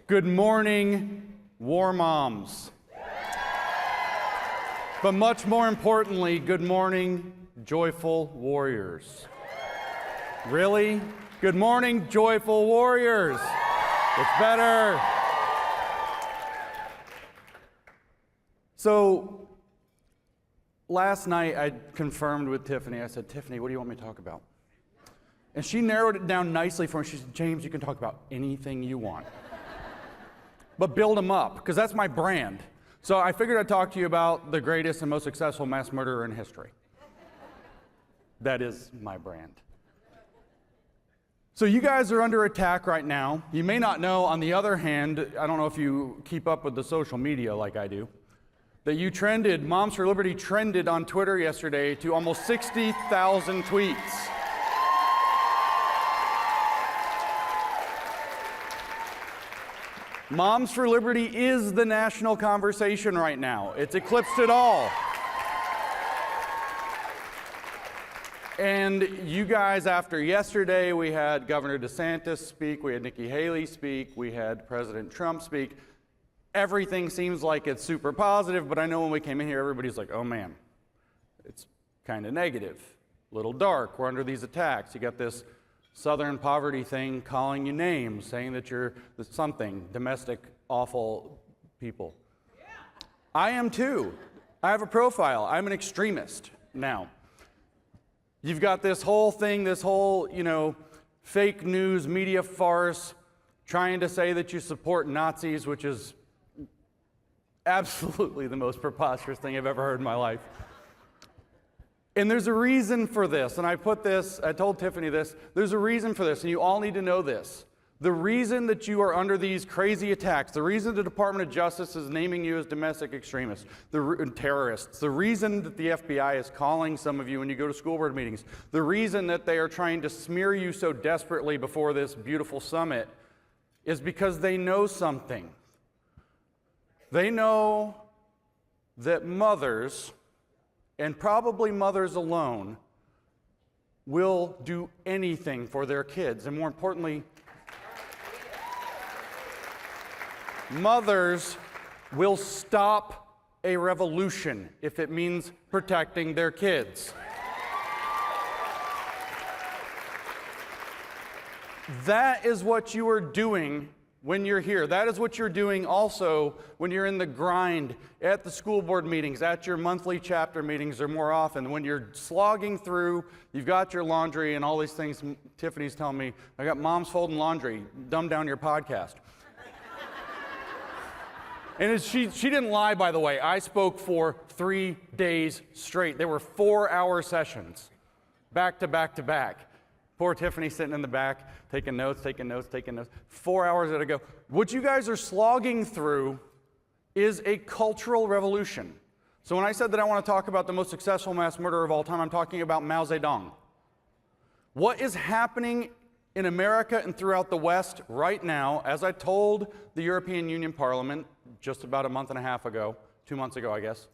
Good morning, war moms. But much more importantly, good morning, joyful warriors. Really? Good morning, joyful warriors. It's better. So, last night I confirmed with Tiffany. I said, Tiffany, what do you want me to talk about? And she narrowed it down nicely for me. She said, James, you can talk about anything you want. But build them up, because that's my brand. So I figured I'd talk to you about the greatest and most successful mass murderer in history. That is my brand. So you guys are under attack right now. You may not know, on the other hand, I don't know if you keep up with the social media like I do, that you trended, Moms for Liberty trended on Twitter yesterday to almost 60,000 tweets. Moms for Liberty is the national conversation right now. It's eclipsed it all. And you guys, after yesterday, we had Governor DeSantis speak, we had Nikki Haley speak, we had President Trump speak. Everything seems like it's super positive, but I know when we came in here, everybody's like, oh man, it's kind of negative, a little dark, we're under these attacks. You got this Southern poverty thing calling you names, saying that you're something, domestic, awful people. Yeah. I am too. I have a profile. I'm an extremist now. You've got this whole thing, this whole, fake news media farce trying to say that you support Nazis, which is absolutely the most preposterous thing I've ever heard in my life. And there's a reason for this, and I told Tiffany this, there's a reason for this, and you all need to know this. The reason that you are under these crazy attacks, the reason the Department of Justice is naming you as domestic extremists, terrorists, the reason that the FBI is calling some of you when you go to school board meetings, the reason that they are trying to smear you so desperately before this beautiful summit is because they know something. They know that mothers, and probably mothers alone, will do anything for their kids. And more importantly, mothers will stop a revolution if it means protecting their kids. That is what you are doing when you're here. That is what you're doing also when you're in the grind at the school board meetings, at your monthly chapter meetings, or more often, when you're slogging through, you've got your laundry and all these things. Tiffany's telling me, I got moms folding laundry, dumb down your podcast. And she didn't lie, by the way. I spoke for 3 days straight. There were 4-hour sessions, back to back to back. Poor Tiffany sitting in the back, taking notes. 4 hours at a go. What you guys are slogging through is a cultural revolution. So when I said that I want to talk about the most successful mass murderer of all time, I'm talking about Mao Zedong. What is happening in America and throughout the West right now, as I told the European Union Parliament just about a month and a half ago, 2 months ago, I guess,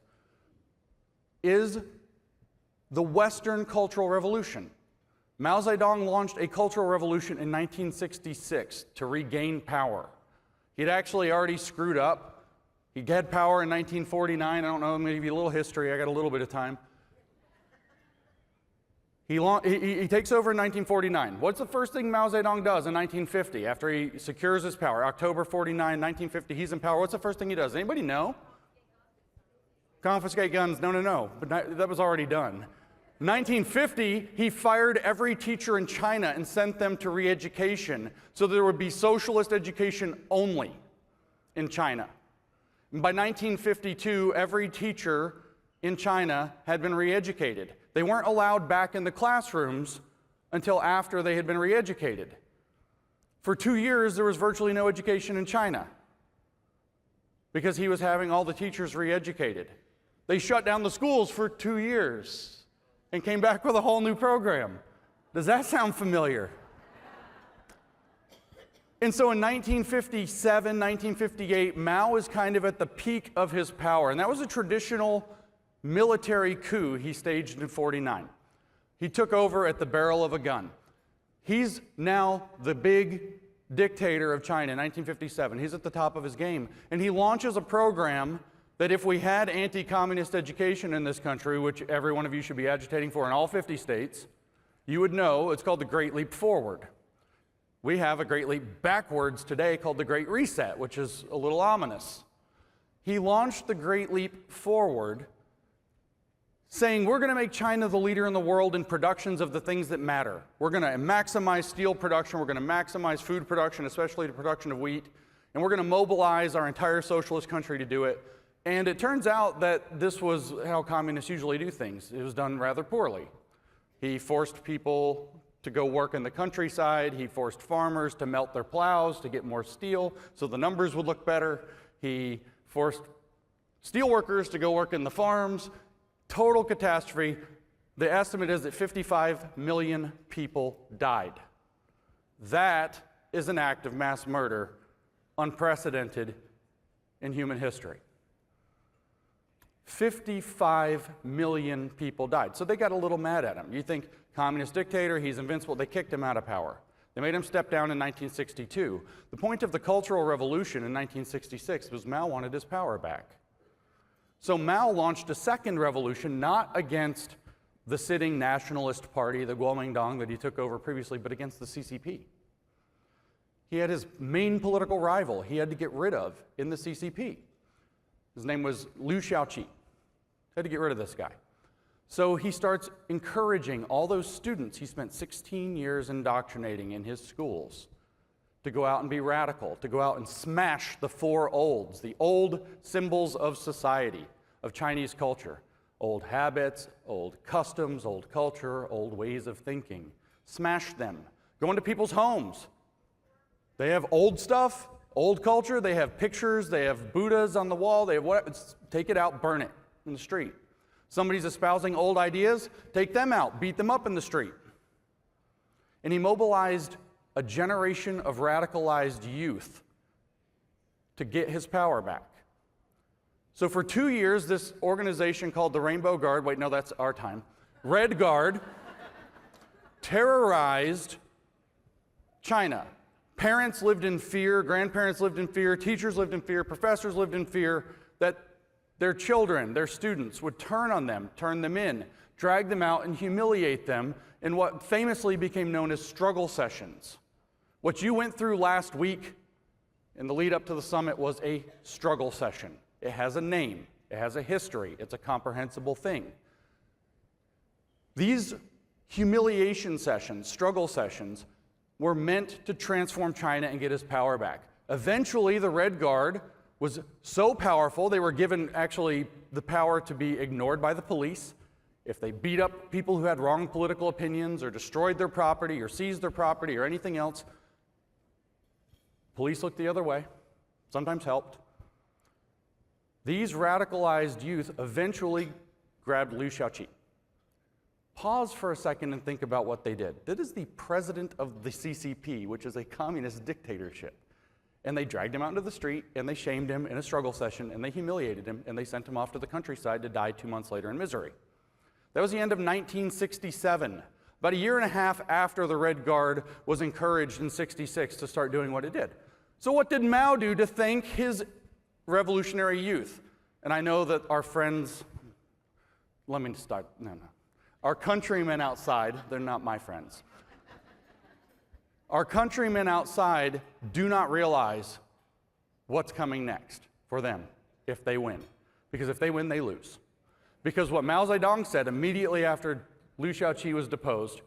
is the Western cultural revolution. Mao Zedong launched a cultural revolution in 1966 to regain power. He'd actually already screwed up. He had power in 1949. I don't know, I'm going to give you a little history. I got a little bit of time. He takes over in 1949. What's the first thing Mao Zedong does in 1950 after he secures his power? October 49, 1950, he's in power. What's the first thing he does? Anybody know? Confiscate guns. No. But that was already done. 1950, he fired every teacher in China and sent them to re-education so there would be socialist education only in China. And by 1952, every teacher in China had been re-educated. They weren't allowed back in the classrooms until after they had been re-educated. For 2 years, there was virtually no education in China because he was having all the teachers re-educated. They shut down the schools for 2 years and came back with a whole new program. Does that sound familiar? And so in 1957, 1958, Mao is kind of at the peak of his power. And that was a traditional military coup he staged in 49. He took over at the barrel of a gun. He's now the big dictator of China in 1957. He's at the top of his game. And he launches a program that if we had anti-communist education in this country, which every one of you should be agitating for in all 50 states, you would know it's called the Great Leap Forward. We have a Great Leap backwards today called the Great Reset, which is a little ominous. He launched the Great Leap Forward, saying we're going to make China the leader in the world in productions of the things that matter. We're going to maximize steel production, we're going to maximize food production, especially the production of wheat, and we're going to mobilize our entire socialist country to do it. And it turns out that this was how communists usually do things. It was done rather poorly. He forced people to go work in the countryside. He forced farmers to melt their plows to get more steel so the numbers would look better. He forced steel workers to go work in the farms. Total catastrophe. The estimate is that 55 million people died. That is an act of mass murder unprecedented in human history. 55 million people died. So they got a little mad at him. You think, communist dictator, he's invincible. They kicked him out of power. They made him step down in 1962. The point of the Cultural Revolution in 1966 was Mao wanted his power back. So Mao launched a second revolution, not against the sitting nationalist party, the Kuomintang that he took over previously, but against the CCP. He had his main political rival he had to get rid of in the CCP. His name was Liu Shaoqi. Had to get rid of this guy. So he starts encouraging all those students he spent 16 years indoctrinating in his schools to go out and be radical, to go out and smash the four olds, the old symbols of society, of Chinese culture. Old habits, old customs, old culture, old ways of thinking. Smash them. Go into people's homes. They have old stuff, old culture, they have pictures, they have Buddhas on the wall, they have what? Take it out, burn it in the street. Somebody's espousing old ideas, take them out, beat them up in the street. And he mobilized a generation of radicalized youth to get his power back. So for 2 years, this organization called the Rainbow Guard, wait, no, that's our time, Red Guard, terrorized China. Parents lived in fear, grandparents lived in fear, teachers lived in fear, professors lived in fear that their children, their students would turn on them, turn them in, drag them out and humiliate them in what famously became known as struggle sessions. What you went through last week in the lead up to the summit was a struggle session. It has a name, it has a history, it's a comprehensible thing. These humiliation sessions, struggle sessions, were meant to transform China and get his power back. Eventually, the Red Guard was so powerful, they were given actually the power to be ignored by the police. If they beat up people who had wrong political opinions or destroyed their property or seized their property or anything else, police looked the other way, sometimes helped. These radicalized youth eventually grabbed Liu Shaoqi. Pause for a second and think about what they did. That is the president of the CCP, which is a communist dictatorship. And they dragged him out into the street, and they shamed him in a struggle session, and they humiliated him, and they sent him off to the countryside to die 2 months later in misery. That was the end of 1967. About a year and a half after the Red Guard was encouraged in 66 to start doing what it did. So what did Mao do to thank his revolutionary youth? And I know that our friends, let me start, no. Our countrymen outside, they're not my friends. Our countrymen outside do not realize what's coming next for them if they win. Because if they win, they lose. Because what Mao Zedong said immediately after Liu Shaoqi was deposed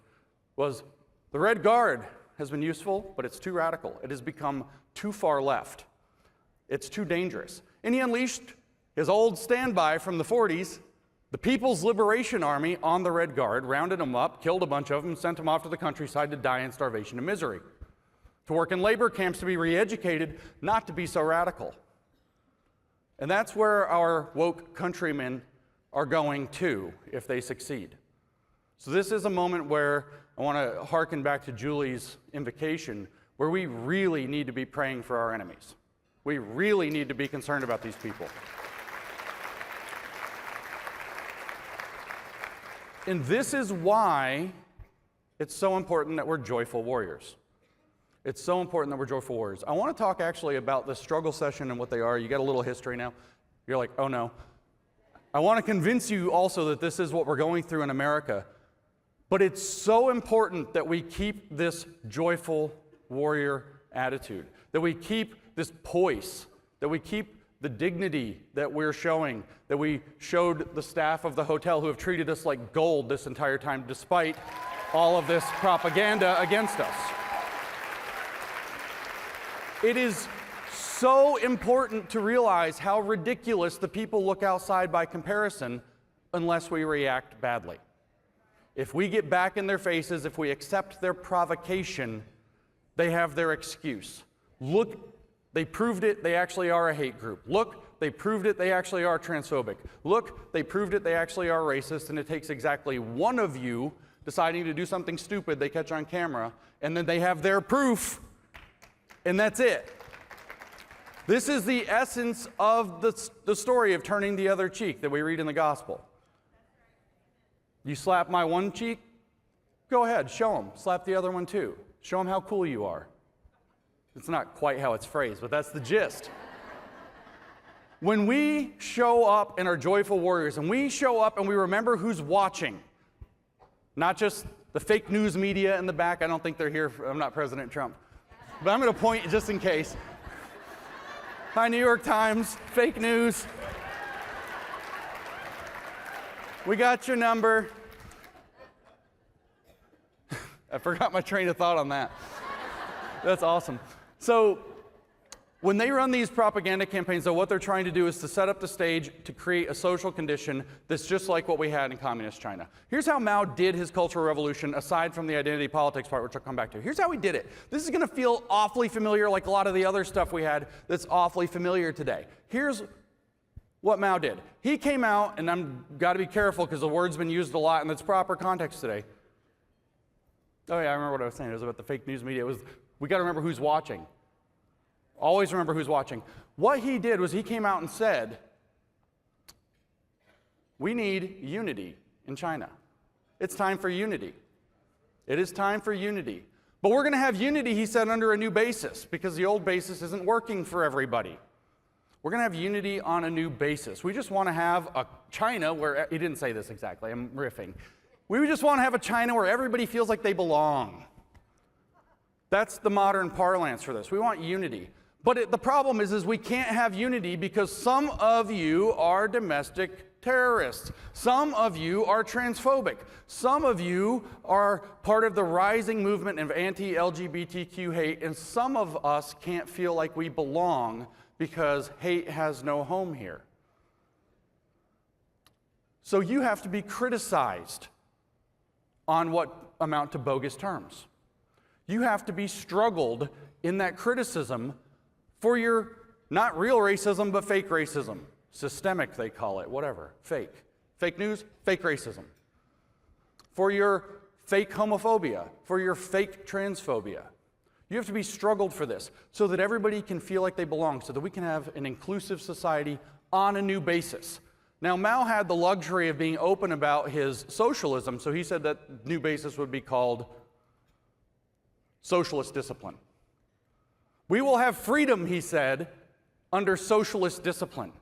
was, the Red Guard has been useful, but it's too radical. It has become too far left. It's too dangerous. And he unleashed his old standby from the 40s, the People's Liberation Army, on the Red Guard, rounded them up, killed a bunch of them, sent them off to the countryside to die in starvation and misery, to work in labor camps, to be re-educated, not to be so radical. And that's where our woke countrymen are going to if they succeed. So this is a moment where I want to hearken back to Julie's invocation, where we really need to be praying for our enemies. We really need to be concerned about these people. And this is why it's so important that we're joyful warriors. It's so important that we're joyful warriors. I want to talk actually about the struggle session and what they are. You got a little history now. You're like, oh no. I want to convince you also that this is what we're going through in America. But it's so important that we keep this joyful warrior attitude, that we keep this poise, that we keep the dignity that we're showing, that we showed the staff of the hotel who have treated us like gold this entire time despite all of this propaganda against us. It is so important to realize how ridiculous the people look outside by comparison unless we react badly. If we get back in their faces, if we accept their provocation, they have their excuse. Look, they proved it, they actually are a hate group. Look, they proved it, they actually are transphobic. Look, they proved it, they actually are racist, and it takes exactly one of you deciding to do something stupid they catch on camera, and then they have their proof, and that's it. This is the essence of the story of turning the other cheek that we read in the gospel. You slap my one cheek? Go ahead, show them. Slap the other one too. Show them how cool you are. It's not quite how it's phrased, but that's the gist. When we show up and are joyful warriors, and we show up and we remember who's watching, not just the fake news media in the back. I don't think they're here. I'm not President Trump. But I'm going to point just in case. Hi, New York Times, fake news. We got your number. I forgot my train of thought on that. That's awesome. So when they run these propaganda campaigns, though, what they're trying to do is to set up the stage to create a social condition that's just like what we had in communist China. Here's how Mao did his Cultural Revolution, aside from the identity politics part, which I'll come back to. Here's how he did it. This is going to feel awfully familiar, like a lot of the other stuff we had that's awfully familiar today. Here's what Mao did. He came out, and I've got to be careful because the word's been used a lot in its proper context today. Oh yeah, I remember what I was saying. It was about the fake news media. We got to remember who's watching. Always remember who's watching. What he did was he came out and said, we need unity in China. It's time for unity. It is time for unity. But we're going to have unity, he said, under a new basis because the old basis isn't working for everybody. We're going to have unity on a new basis. We just want to have a China where, he didn't say this exactly, I'm riffing. We just want to have a China where everybody feels like they belong. That's the modern parlance for this. We want unity. But the problem is we can't have unity because some of you are domestic terrorists. Some of you are transphobic. Some of you are part of the rising movement of anti-LGBTQ hate, and some of us can't feel like we belong because hate has no home here. So you have to be criticized on what amount to bogus terms. You have to be struggled in that criticism for your not real racism, but fake racism. Systemic, they call it, whatever, fake. Fake news, fake racism. For your fake homophobia, for your fake transphobia. You have to be struggled for this so that everybody can feel like they belong, so that we can have an inclusive society on a new basis. Now, Mao had the luxury of being open about his socialism, so he said that new basis would be called socialist discipline. We will have freedom, he said, under socialist discipline.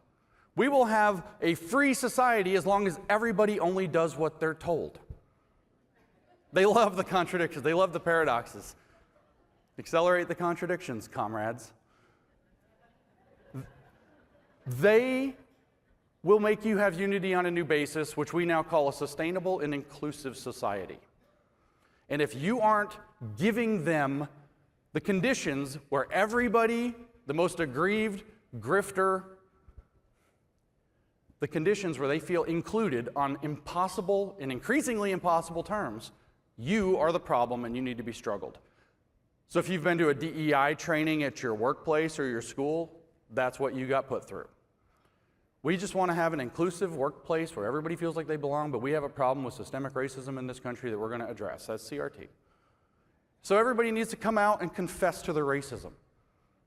We will have a free society as long as everybody only does what they're told. They love the contradictions. They love the paradoxes. Accelerate the contradictions, comrades. They will make you have unity on a new basis, which we now call a sustainable and inclusive society. And if you aren't giving them the conditions where everybody, the most aggrieved, grifter, the conditions where they feel included on impossible and increasingly impossible terms, you are the problem and you need to be struggled. So if you've been to a DEI training at your workplace or your school, that's what you got put through. We just want to have an inclusive workplace where everybody feels like they belong, but we have a problem with systemic racism in this country that we're going to address. That's CRT. So everybody needs to come out and confess to their racism.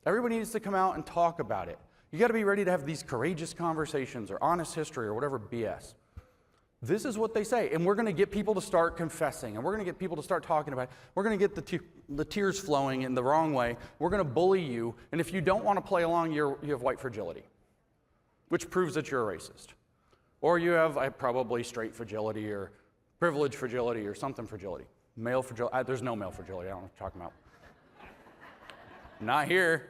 Everybody needs to come out and talk about it. You got to be ready to have these courageous conversations or honest history or whatever BS. This is what they say, and we're going to get people to start confessing, and we're going to get people to start talking about it. We're going to get the tears flowing in the wrong way. We're going to bully you, and if you don't want to play along, you have white fragility, which proves that you're a racist. Or you have probably straight fragility or privilege fragility or something fragility. Male fragility. There's no male fragility. I don't know what you're talking about. Not here.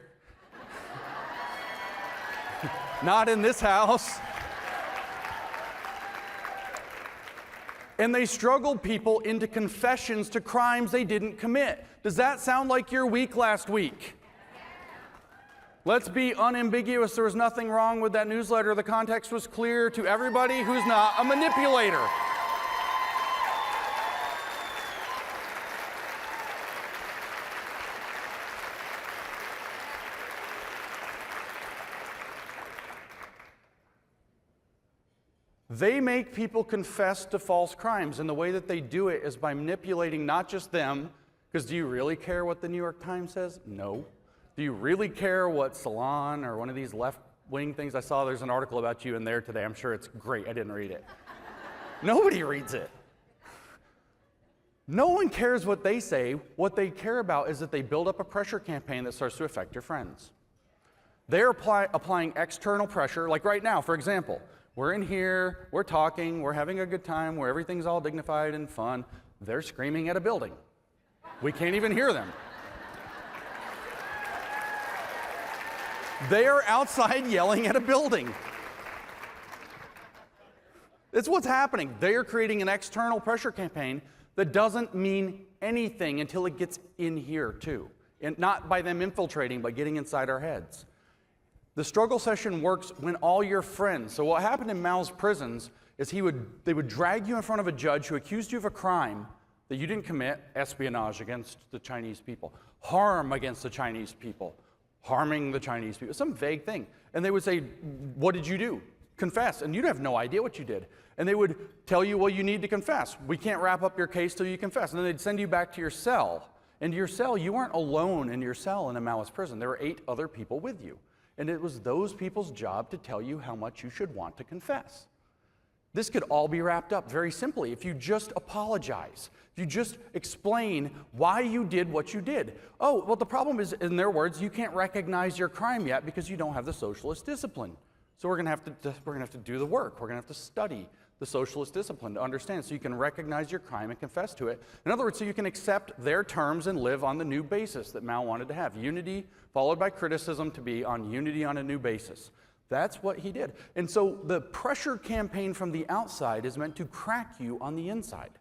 Not in this house. And they struggled people into confessions to crimes they didn't commit. Does that sound like your week last week? Let's be unambiguous. There was nothing wrong with that newsletter. The context was clear to everybody who's not a manipulator. They make people confess to false crimes, and the way that they do it is by manipulating not just them, because do you really care what the New York Times says? No. Do you really care what Salon or one of these left-wing things? I saw there's an article about you in there today. I'm sure it's great. I didn't read it. Nobody reads it. No one cares what they say. What they care about is that they build up a pressure campaign that starts to affect your friends. They're applying external pressure, like right now, for example. We're in here, we're talking, we're having a good time, where everything's all dignified and fun. They're screaming at a building. We can't even hear them. They are outside yelling at a building. It's what's happening. They are creating an external pressure campaign that doesn't mean anything until it gets in here too. And not by them infiltrating, but getting inside our heads. The struggle session works when all your friends, so what happened in Mao's prisons is they would drag you in front of a judge who accused you of a crime that you didn't commit, espionage against the Chinese people, harm against the Chinese people, harming the Chinese people, some vague thing. And they would say, what did you do? Confess. And you'd have no idea what you did. And they would tell you, well, you need to confess. We can't wrap up your case till you confess. And then they'd send you back to your cell. And your cell, you weren't alone in your cell in a Maoist prison. There were 8 other people with you. And it was those people's job to tell you how much you should want to confess. This could all be wrapped up very simply if you just apologize. If you just explain why you did what you did. Oh, well, the problem is, in their words, you can't recognize your crime yet because you don't have the socialist discipline. So we're going to have to do the work. We're going to have to study the socialist discipline to understand so you can recognize your crime and confess to it. In other words, so you can accept their terms and live on the new basis that Mao wanted to have. Unity followed by criticism to be on unity on a new basis. That's what he did. And so the pressure campaign from the outside is meant to crack you on the inside.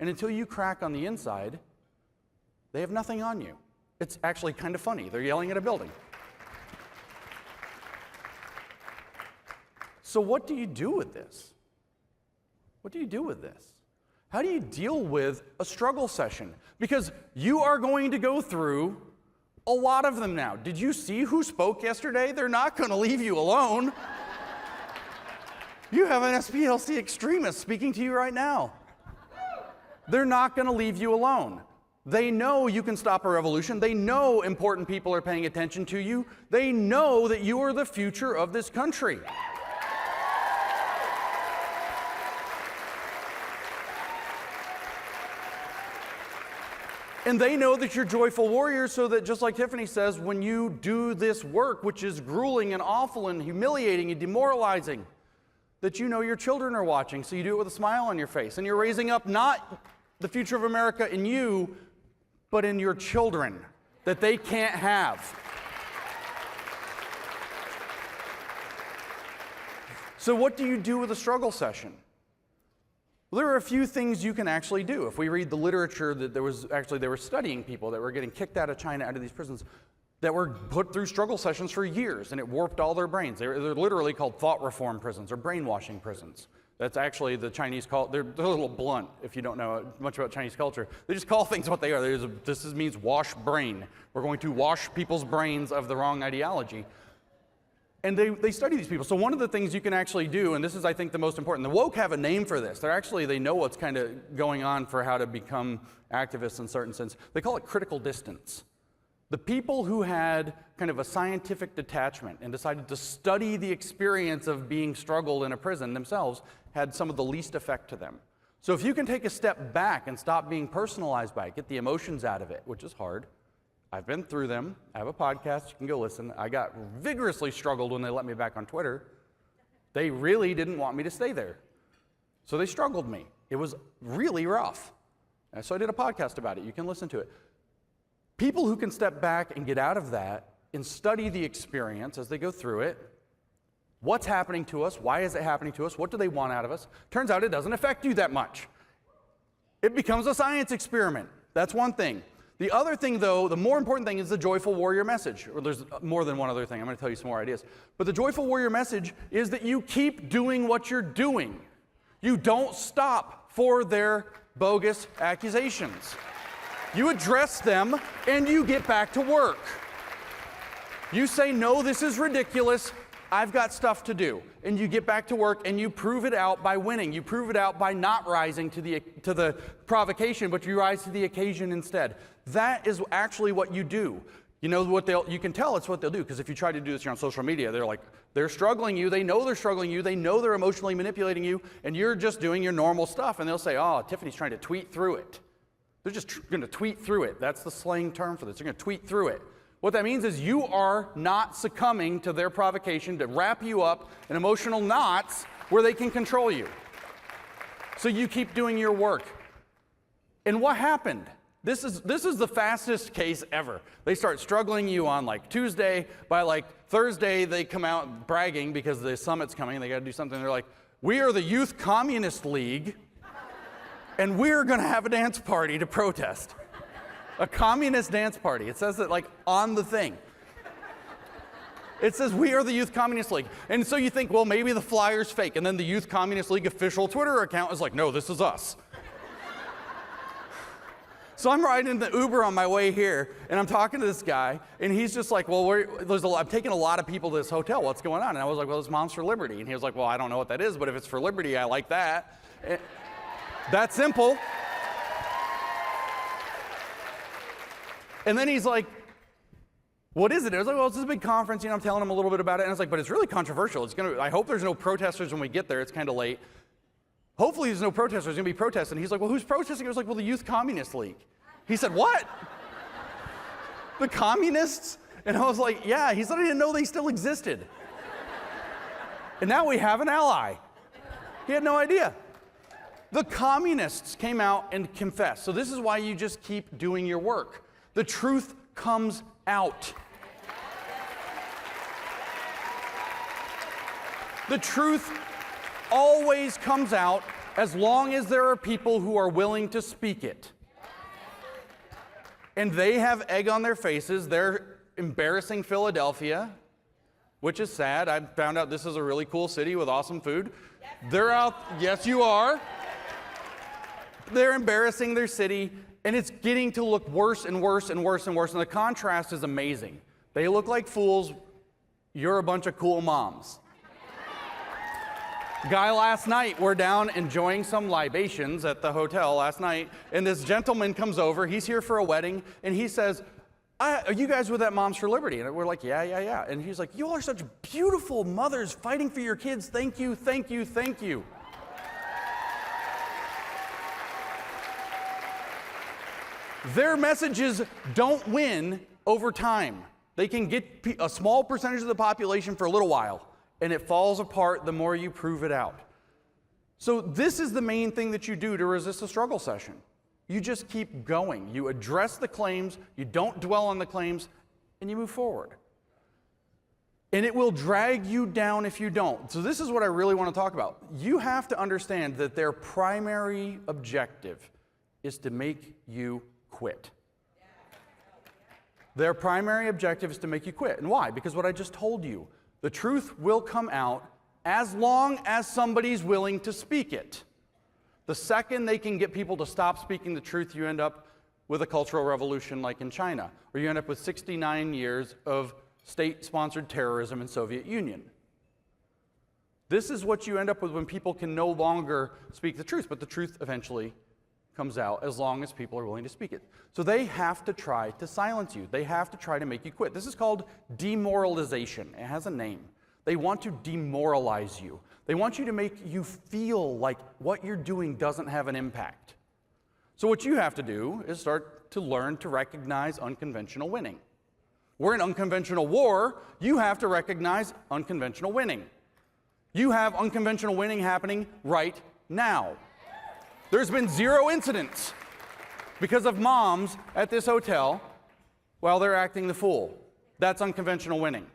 And until you crack on the inside, they have nothing on you. It's actually kind of funny. They're yelling at a building. So what do you do with this? What do you do with this? How do you deal with a struggle session? Because you are going to go through a lot of them now. Did you see who spoke yesterday? They're not going to leave you alone. You have an SPLC extremist speaking to you right now. They're not going to leave you alone. They know you can stop a revolution. They know important people are paying attention to you. They know that you are the future of this country. And they know that you're joyful warriors, so that just like Tiffany says, when you do this work, which is grueling and awful and humiliating and demoralizing, that you know your children are watching, so you do it with a smile on your face. And you're raising up not the future of America in you, but in your children, that they can't have. So what do you do with a struggle session? Well, there are a few things you can actually do. If we read the literature, that they were studying people that were getting kicked out of China, out of these prisons, that were put through struggle sessions for years, and it warped all their brains. They're literally called thought reform prisons or brainwashing prisons. That's actually the Chinese call. They're a little blunt if you don't know much about Chinese culture. They just call things what they are. This means wash brain. We're going to wash people's brains of the wrong ideology. And they study these people. So one of the things you can actually do, and this is, I think, the most important, the woke have a name for this. They know what's kind of going on for how to become activists in a certain sense. They call it critical distance. The people who had kind of a scientific detachment and decided to study the experience of being struggled in a prison themselves had some of the least effect to them. So if you can take a step back and stop being personalized by it, get the emotions out of it, which is hard. I've been through them. I have a podcast. You can go listen. I got vigorously struggled when they let me back on Twitter. They really didn't want me to stay there. So they struggled me. It was really rough. And so I did a podcast about it. You can listen to it. People who can step back and get out of that and study the experience as they go through it, what's happening to us, why is it happening to us, what do they want out of us, turns out it doesn't affect you that much. It becomes a science experiment. That's one thing. The other thing, though, the more important thing is the joyful warrior message. Or there's more than one other thing. I'm going to tell you some more ideas. But the joyful warrior message is that you keep doing what you're doing. You don't stop for their bogus accusations. You address them and you get back to work. You say, no, this is ridiculous. I've got stuff to do. And you get back to work and you prove it out by winning. You prove it out by not rising to the provocation, but you rise to the occasion instead. That is actually what you do. You know what you can tell it's what they'll do, because if you try to do this here on social media, they're struggling you, they know they're struggling you, they know they're emotionally manipulating you, and you're just doing your normal stuff, and they'll say, oh, Tiffany's trying to tweet through it. They're just going to tweet through it. That's the slang term for this. They're going to tweet through it. What that means is you are not succumbing to their provocation to wrap you up in emotional knots where they can control you. So you keep doing your work. And what happened? This is the fastest case ever. They start struggling you on like Tuesday. By like Thursday, they come out bragging because the summit's coming. They got to do something. They're like, we are the Youth Communist League, and we're going to have a dance party to protest. A communist dance party. It says it like on the thing. It says, we are the Youth Communist League. And so you think, well, maybe the flyer's fake. And then the Youth Communist League official Twitter account is like, no, this is us. So I'm riding the Uber on my way here, and I'm talking to this guy, and he's just like, well, I'm taking a lot of people to this hotel. What's going on? And I was like, well, it's Moms for Liberty. And he was like, well, I don't know what that is, but if it's for liberty, I like that. That simple. And then he's like, what is it? I was like, well, it's this big conference. I'm telling him a little bit about it. And I was like, but it's really controversial. I hope there's no protesters when we get there. It's kind of late. Hopefully there's no protesters. There's going to be protests. And he's like, well, who's protesting? I was like, well, the Youth Communist League. He said, what? The communists? And I was like, yeah. He said, I didn't know they still existed. And now we have an ally. He had no idea. The communists came out and confessed. So this is why you just keep doing your work. The truth comes out. The truth always comes out as long as there are people who are willing to speak it. And they have egg on their faces. They're embarrassing Philadelphia, which is sad. I found out this is a really cool city with awesome food. They're out, yes you are. They're embarrassing their city, and it's getting to look worse and worse and worse and worse, and the contrast is amazing. They look like fools. You're a bunch of cool moms. Guy last night, we're down enjoying some libations at the hotel last night, and this gentleman comes over. He's here for a wedding, and he says, are you guys with that Moms for Liberty? And we're like, yeah. And he's like, you all are such beautiful mothers fighting for your kids. Thank you, thank you, thank you. Their messages don't win over time. They can get a small percentage of the population for a little while, and it falls apart the more you prove it out. So this is the main thing that you do to resist a struggle session. You just keep going. You address the claims, you don't dwell on the claims, and you move forward. And it will drag you down if you don't. So this is what I really want to talk about. You have to understand that their primary objective is to make you quit. Their primary objective is to make you quit. And why? Because what I just told you, the truth will come out as long as somebody's willing to speak it. The second they can get people to stop speaking the truth, you end up with a cultural revolution like in China, or you end up with 69 years of state-sponsored terrorism in Soviet Union. This is what you end up with when people can no longer speak the truth, but the truth eventually comes out as long as people are willing to speak it. So they have to try to silence you. They have to try to make you quit. This is called demoralization. It has a name. They want to demoralize you. They want you to make you feel like what you're doing doesn't have an impact. So what you have to do is start to learn to recognize unconventional winning. We're in unconventional war. You have to recognize unconventional winning. You have unconventional winning happening right now. There's been 0 incidents because of moms at this hotel while they're acting the fool. That's unconventional winning.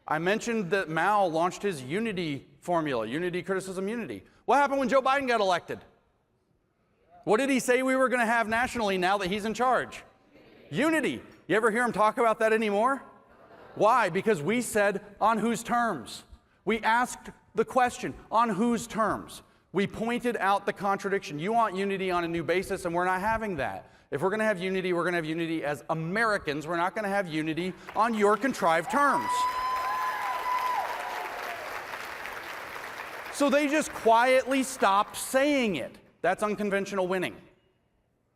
I mentioned that Mao launched his unity formula, unity, criticism, unity. What happened when Joe Biden got elected? What did he say we were going to have nationally now that he's in charge? Unity. You ever hear him talk about that anymore? Why? Because we said, on whose terms? We asked the question, on whose terms? We pointed out the contradiction. You want unity on a new basis, and we're not having that. If we're going to have unity, we're going to have unity as Americans. We're not going to have unity on your contrived terms. So they just quietly stopped saying it. That's unconventional winning.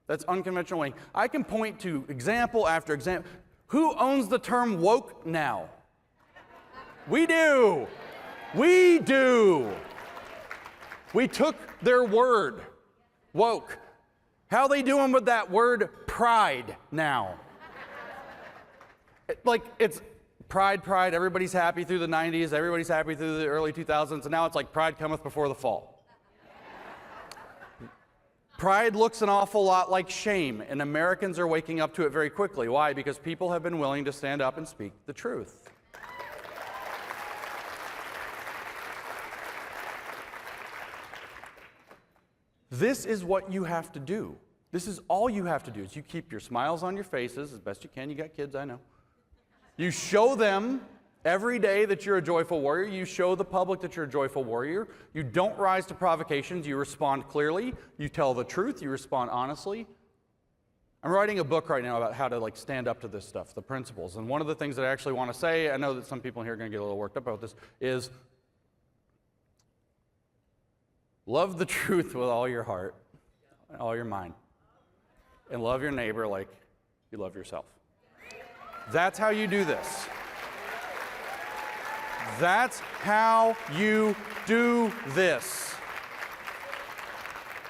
That's unconventional winning. I can point to example after example. Who owns the term woke now? We do. We do. We took their word, woke. How are they doing with that word pride now? It's pride, pride. Everybody's happy through the 90s. Everybody's happy through the early 2000s. And now it's like pride cometh before the fall. Pride looks an awful lot like shame, and Americans are waking up to it very quickly. Why? Because people have been willing to stand up and speak the truth. This is what you have to do. This is all you have to do, is you keep your smiles on your faces as best you can. You got kids, I know. You show them every day that you're a joyful warrior. You show the public that you're a joyful warrior. You don't rise to provocations. You respond clearly. You tell the truth. You respond honestly. I'm writing a book right now about how to stand up to this stuff, the principles. And one of the things that I actually want to say, I know that some people here are going to get a little worked up about this, is love the truth with all your heart and all your mind. And love your neighbor like you love yourself. That's how you do this. That's how you do this.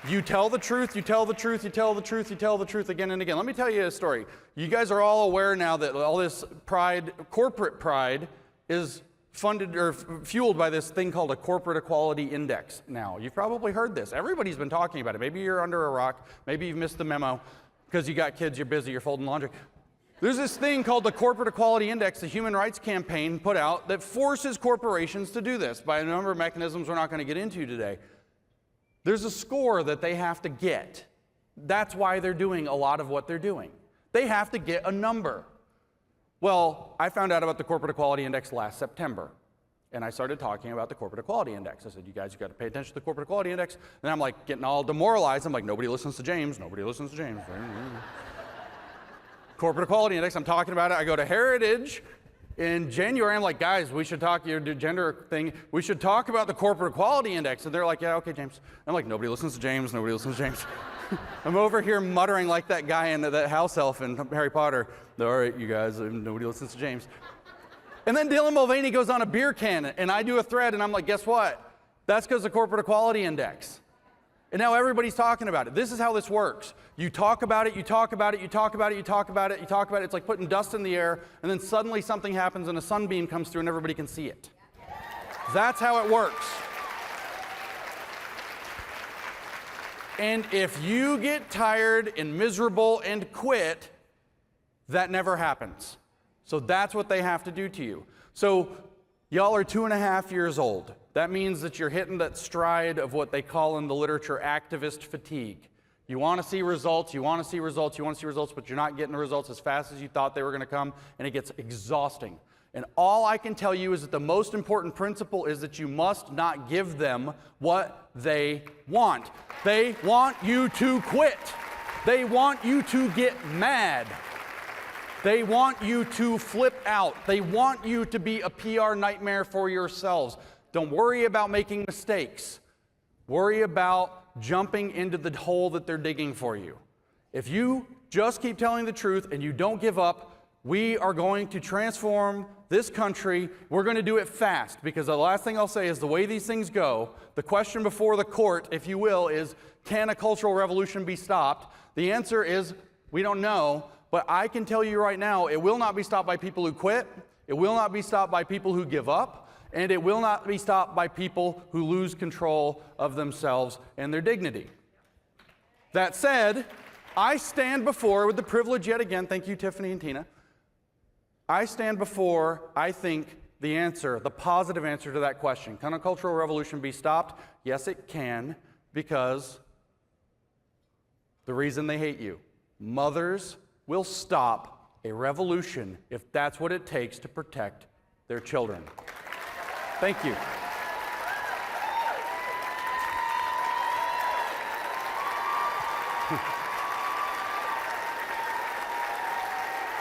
You tell the truth, you tell the truth, you tell the truth, you tell the truth again and again. Let me tell you a story. You guys are all aware now that all this pride, corporate pride, is funded or fueled by this thing called a corporate equality index now. You've probably heard this. Everybody's been talking about it. Maybe you're under a rock. Maybe you've missed the memo because you got kids, you're busy, you're folding laundry. There's this thing called the Corporate Equality Index the Human Rights Campaign put out that forces corporations to do this by a number of mechanisms we're not going to get into today. There's a score that they have to get. That's why they're doing a lot of what they're doing. They have to get a number. Well, I found out about the Corporate Equality Index last September, and I started talking about the Corporate Equality Index. I said, you guys, you got to pay attention to the Corporate Equality Index. And I'm like getting all demoralized. I'm like, nobody listens to James. Nobody listens to James. Corporate Equality Index, I'm talking about it. I go to Heritage in January. I'm like, guys, we should talk, your gender thing, we should talk about the Corporate Equality Index. And they're like, yeah, okay, James. I'm like, nobody listens to James. Nobody listens to James. I'm over here muttering like that guy in that house elf in Harry Potter. All right, you guys, nobody listens to James. And then Dylan Mulvaney goes on a beer can, and I do a thread, and I'm like, guess what? That's because of the Corporate Equality Index. And now everybody's talking about it. This is how this works. You talk about it, you talk about it, you talk about it, you talk about it, you talk about it. It's like putting dust in the air, and then suddenly something happens and a sunbeam comes through and everybody can see it. That's how it works. And if you get tired and miserable and quit, that never happens. So that's what they have to do to you. So y'all are 2.5 years old. That means that you're hitting that stride of what they call in the literature activist fatigue. You want to see results, you want to see results, you want to see results, but you're not getting the results as fast as you thought they were going to come, and it gets exhausting. And all I can tell you is that the most important principle is that you must not give them what they want. They want you to quit. They want you to get mad. They want you to flip out. They want you to be a PR nightmare for yourselves. Don't worry about making mistakes. Worry about jumping into the hole that they're digging for you. If you just keep telling the truth and you don't give up, we are going to transform this country. We're going to do it fast, because the last thing I'll say is the way these things go, the question before the court, if you will, is can a cultural revolution be stopped? The answer is we don't know, but I can tell you right now it will not be stopped by people who quit. It will not be stopped by people who give up. And it will not be stopped by people who lose control of themselves and their dignity. That said, I stand before, with the privilege yet again, thank you, Tiffany and Tina, I stand before, I think, the answer, the positive answer to that question. Can a cultural revolution be stopped? Yes, it can, because the reason they hate you. Mothers will stop a revolution if that's what it takes to protect their children. Thank you.